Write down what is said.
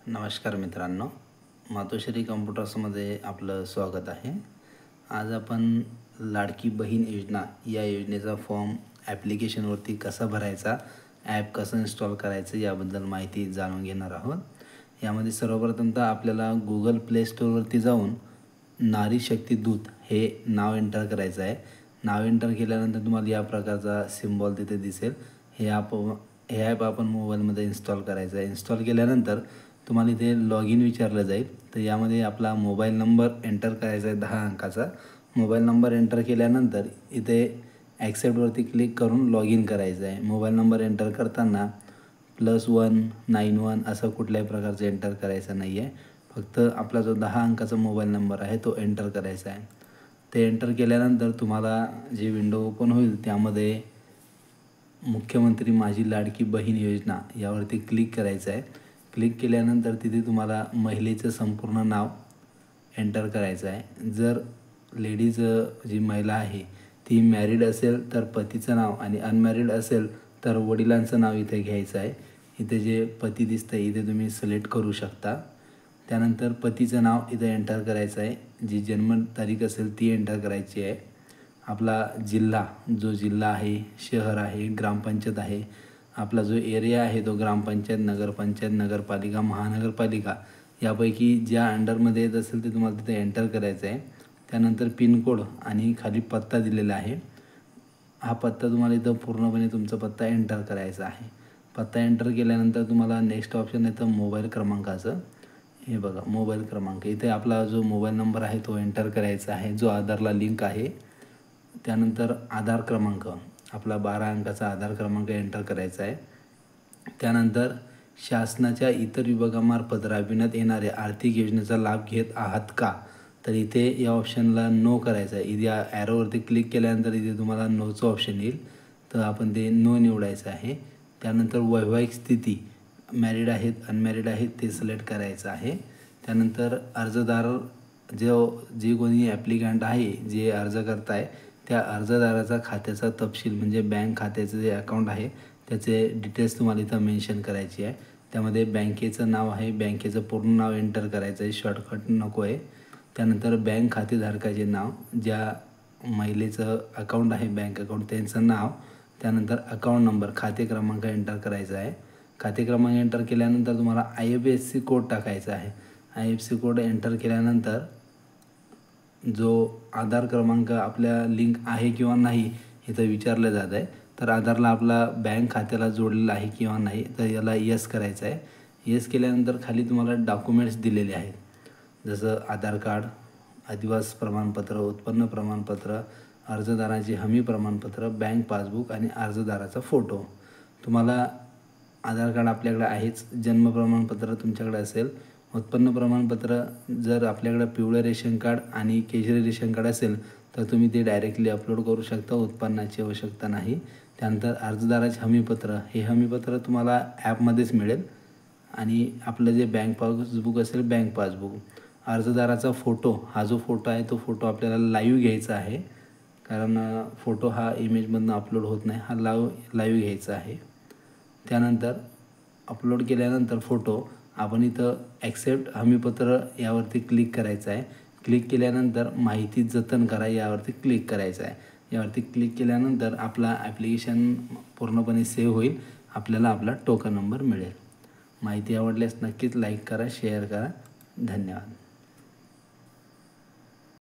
नमस्कार मित्रांनो, मातोश्री कम्प्युटर्समध्ये आपलं स्वागत आहे। आज आपण लाडकी बहीण योजना या योजनेचा फॉर्म ॲप्लिकेशनवरती कसा भरायचा, ॲप कसं इन्स्टॉल करायचं याबद्दल माहिती जाणून घेणार आहोत। यामध्ये सर्वप्रथम तर आपल्याला गूगल प्ले स्टोअरवरती जाऊन नारी शक्ती दूत हे नाव एंटर करायचं आहे। नाव एंटर केल्यानंतर तुम्हाला या प्रकारचा सिम्बॉल तिथे दिसेल। हे ॲप आपण मोबाईलमध्ये इन्स्टॉल करायचं आहे। इन्स्टॉल केल्यानंतर तुम्हाला इथे लॉग इन विचारलं जाईल। तर यामध्ये आपला मोबाईल नंबर एंटर करायचा आहे 10 अंकाचा। मोबाईल नंबर एंटर केल्यानंतर इथे ॲक्सेप्टवरती क्लिक करून लॉग इन करायचं आहे। मोबाईल नंबर एंटर करताना +1 91 असं कुठल्याही प्रकारचं एंटर करायचं नाही आहे। फक्त आपला जो 10 अंकाचा मोबाईल नंबर आहे तो एंटर करायचा आहे। ते एंटर केल्यानंतर तुम्हाला जी विंडो ओपन होईल त्यामध्ये मुख्यमंत्री माझी लाडकी बहीण योजना यावरती क्लिक करायचं आहे। क्लिक केल्यानंतर तिथे तुम्हाला महिलेचं संपूर्ण नाव एंटर करायचं आहे। जर लेडीज जी महिला आहे ती मॅरिड असेल तर पतीचं नाव आणि अनमॅरिड असेल तर वडिलांचं नाव इथे घ्यायचं आहे। इथे जे पती दिसतं आहे इथे तुम्ही सिलेक्ट करू शकता। त्यानंतर पतीचं नाव इथे एंटर करायचं आहे। जी जन्मतारीख असेल ती एंटर करायची आहे। आपला जिल्हा, जो जिल्हा आहे, शहर आहे, ग्रामपंचायत आहे, आपला जो एरिया आहे तो ग्रामपंचायत, नगरपंचायत, नगरपालिका, महानगरपालिका यापैकी ज्या अंडरमध्ये येत असेल ते तुम्हाला तिथे एंटर करायचं आहे। त्यानंतर पिनकोड आणि खाली पत्ता दिलेला आहे। हा पत्ता तुम्हाला इथं पूर्णपणे तुमचा पत्ता एंटर करायचा आहे। पत्ता एंटर केल्यानंतर तुम्हाला नेक्स्ट ऑप्शन येतं मोबाईल क्रमांकाचं। हे बघा मोबाईल क्रमांक, इथे आपला जो मोबाईल नंबर आहे तो एंटर करायचा आहे जो आधारला लिंक आहे। त्यानंतर आधार क्रमांक, आपला 12 अंकाचा आधार क्रमांक एंटर करायचा आहे। त्यानंतर शासनाच्या इतर विभागामार्फत राबविण्यात येणाऱ्या आर्थिक योजनेचा लाभ घेत आहात का, तर इथे या ऑप्शनला नो करायचं आहे। इथे या ॲरोवरती क्लिक केल्यानंतर इथे तुम्हाला नोचं ऑप्शन येईल, तर आपण ते नो निवडायचं आहे। त्यानंतर वैवाहिक स्थिती, मॅरिड आहेत, अनमॅरिड आहेत ते सिलेक्ट करायचं आहे। त्यानंतर अर्जदार जे कोणी ॲप्लिकंट आहे, जे अर्ज करताय त्या अर्जदाराचा खात्याचा तपशील म्हणजे बँक खात्याचं जे अकाउंट आहे त्याचे डिटेल्स तुम्हाला इथं मेन्शन करायची आहे। त्यामध्ये बँकेचं नाव आहे, बँकेचं पूर्ण नाव एंटर करायचं आहे, शॉर्टकट नको आहे। त्यानंतर बँक खातेधारकाचे नाव, ज्या महिलेचं अकाउंट आहे बँक अकाउंट त्यांचं नाव, त्यानंतर अकाउंट नंबर, खाते क्रमांक एंटर करायचा आहे। खाते क्रमांक एंटर केल्यानंतर तुम्हाला IFSC कोड टाकायचा आहे। IFSC कोड एंटर केल्यानंतर जो आधार क्रमांक आपल्या लिंक आहे किंवा नाही इथं विचारलं जात आहे, तर आधारला आपला बँक खात्याला जोडलेला आहे किंवा नाही, तर याला येस करायचं आहे। येस केल्यानंतर खाली तुम्हाला डॉक्युमेंट्स दिलेले आहेत, जसं आधार कार्ड, अधिवास प्रमाणपत्र, उत्पन्न प्रमाणपत्र, अर्जदाराचे हमी प्रमाणपत्र, बँक पासबुक आणि अर्जदाराचा फोटो। तुम्हाला आधार कार्ड आपल्याकडे आहेच, जन्म प्रमाणपत्र तुमच्याकडे असेल, उत्पन्न प्रमाणपत्र जर आपल्याकडे पिवळं रेशन कार्ड आणि केशरी रेशन कार्ड असेल तर तुम्ही ते डायरेक्टली अपलोड करू शकता, उत्पन्नाची आवश्यकता नाही। त्यानंतर अर्जदाराचे हमीपत्र, हे हमीपत्र तुम्हाला ॲपमध्येच मिळेल आणि आपलं जे बँक पासबुक असेल बँक पासबुक, अर्जदाराचा फोटो, हा जो फोटो आहे तो फोटो आपल्याला लाईव्ह घ्यायचा आहे, कारण फोटो हा इमेजमधून अपलोड होत नाही, हा लाईव्ह घ्यायचा आहे। त्यानंतर अपलोड केल्यानंतर फोटो आपण इथं ॲक्सेप्ट हमीपत्र यावरती क्लिक करायचं आहे। क्लिक केल्यानंतर माहिती जतन करा यावरती क्लिक करायचं आहे। यावरती क्लिक केल्यानंतर आपला ॲप्लिकेशन पूर्णपणे सेव्ह होईल, आपल्याला आपला टोकन नंबर मिळेल। माहिती आवडल्यास नक्कीच लाईक करा, शेअर करा। धन्यवाद।